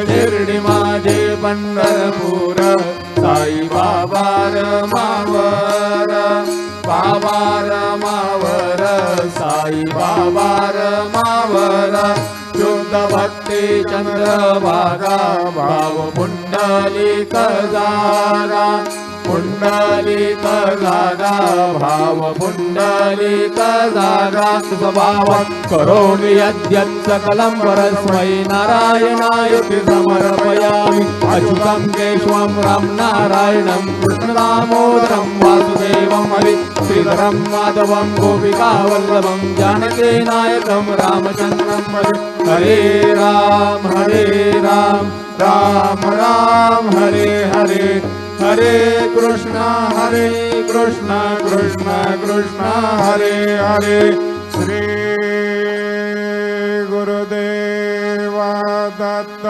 शिर्डी माझे पंढरपूर साई बाबा रमावर, बाबा रमावर, साई बाबा रमावर। शुद्ध भक्ती चंद्रभागा भाव पुंडलिक जागा, पुंडलिक जागा भाव पुंडलिक जागा। स्वभाव करोमि यद्यत् सकलं परस्मै नारायणायति समर्पयामि। अच्युतं केशवं राम नारायणं कृष्ण दामोदरं वासुदेवं हरि श्रीधरं माधवं गोपिकावल्लभं जानकी नायकं रामचन्द्रं भजे। हरे राम राम राम हरे हरे, हरे कृष्ण कृष्ण कृष्ण हरे हरे। श्री गुरुदेव दत्त।